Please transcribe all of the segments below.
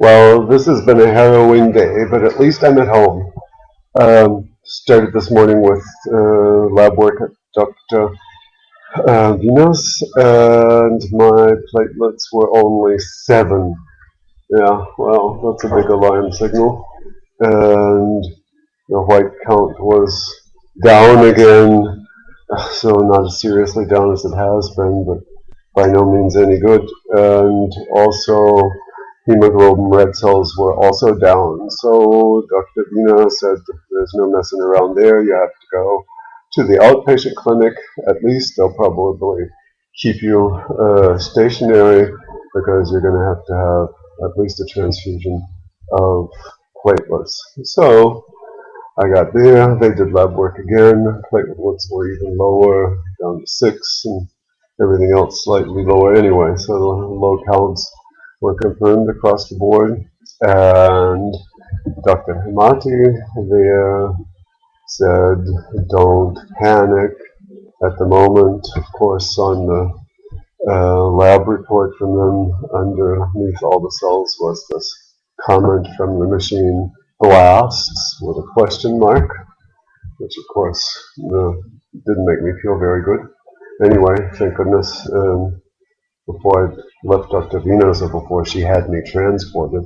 Well, this has been a harrowing day, but at least I'm at home. Started this morning with lab work at Dr. Venus, and my platelets were only 7. Yeah, well, that's a big alarm signal. And the white count was down again, so not as seriously down as it has been, but by no means any good. And also, hemoglobin red cells were also down. So Dr. Vina said there's no messing around there. You have to go to the outpatient clinic. At least they'll probably keep you stationary because you're going to have at least a transfusion of platelets. So I got there, they did lab work again, platelets were even lower, down to 6, and everything else slightly lower anyway, so the low counts were confirmed across the board, and Dr. Himati there said, don't panic at the moment. Of course, on the lab report from them, underneath all the cells was this comment from the machine, blasts, with a question mark, which of course didn't make me feel very good. Anyway, thank goodness, before I left Dr. Vina's, or before she had me transported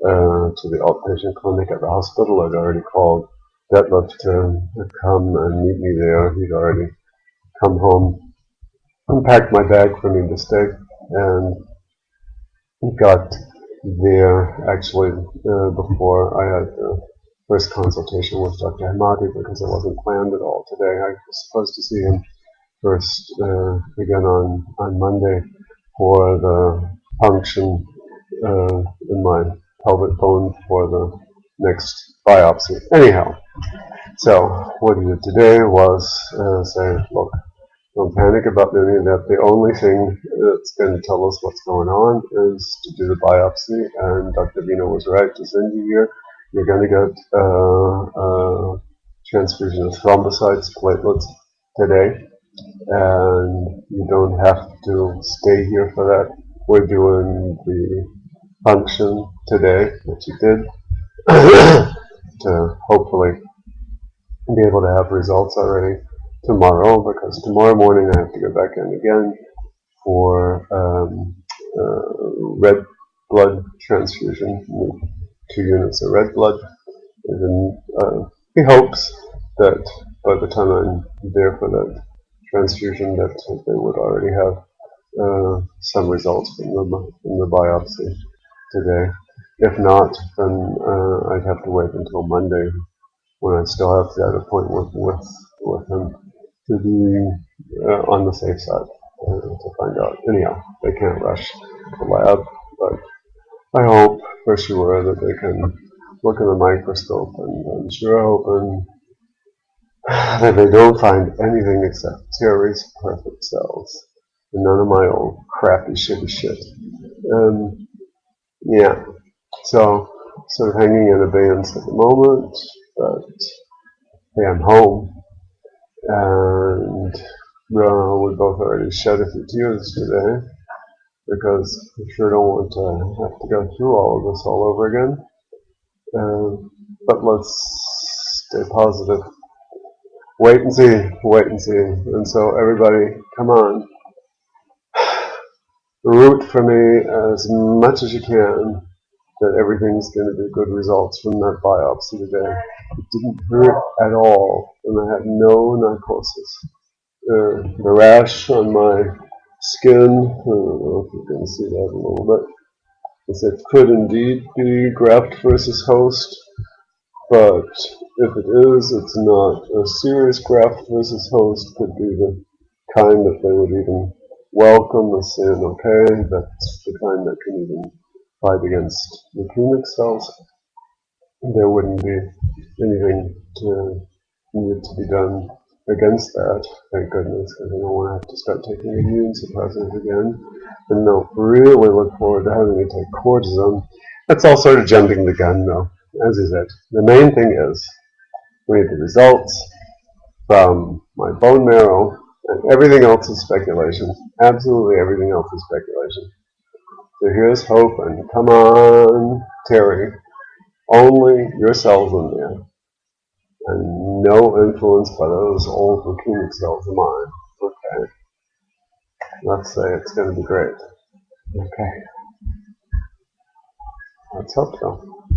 to the outpatient clinic at the hospital, I'd already called Detlef to come and meet me there. He'd already come home, unpacked my bag for me to stay, and got there actually before I had the first consultation with Dr. Hamadi, because it wasn't planned at all today. I was supposed to see him first again on Monday for the punction in my pelvic bone for the next biopsy. Anyhow, so what he did today was say, look, don't panic about any of that. The only thing that's going to tell us what's going on is to do the biopsy, and Dr. Vino was right to send you here. You're going to get a transfusion of thrombocytes, platelets, today, and you don't have to stay here for that. We're doing the function today, which you did, to hopefully be able to have results already tomorrow, because tomorrow morning I have to go back in again for red blood transfusion, 2 units of red blood, and then he hopes that by the time I'm there for that transfusion that they would already have some results from the biopsy today. If not, then I'd have to wait until Monday, when I still have that appointment with him, to be on the safe side to find out. Anyhow, they can't rush the lab, but I hope for sure that they can look in the microscope, and I'm sure hoping that they don't find anything except Terry's perfect cells, and none of my old crappy shitty shit. Yeah, so sort of hanging in abeyance at the moment, but hey, I'm home, and we both already shed a few tears today, because we sure don't want to have to go through all of this all over again. But let's stay positive. Wait and see, wait and see. And so everybody, come on. Root for me as much as you can that everything's going to be good results from that biopsy today. It didn't hurt at all, and I had no narcosis. The rash on my skin, I don't know if you can see that a little bit, it could indeed be graft versus host, but if it is, it's not a serious graft versus host. Could be the kind that they would even welcome as saying, okay, that's the kind that can even fight against leukemic cells. There wouldn't be anything need to be done against that, thank goodness, because I don't want to have to start taking immune suppressants again. And no, really look forward to having to take cortisone. That's all sort of jumping the gun, though, as is it. The main thing is we need the results from my bone marrow, and everything else is speculation. Absolutely everything else is speculation. So here's hoping. Come on, Terry. Only your cells in there, and no influence by those old leukemic cells of mine. Okay. Let's say it's going to be great. Okay. Let's hope so.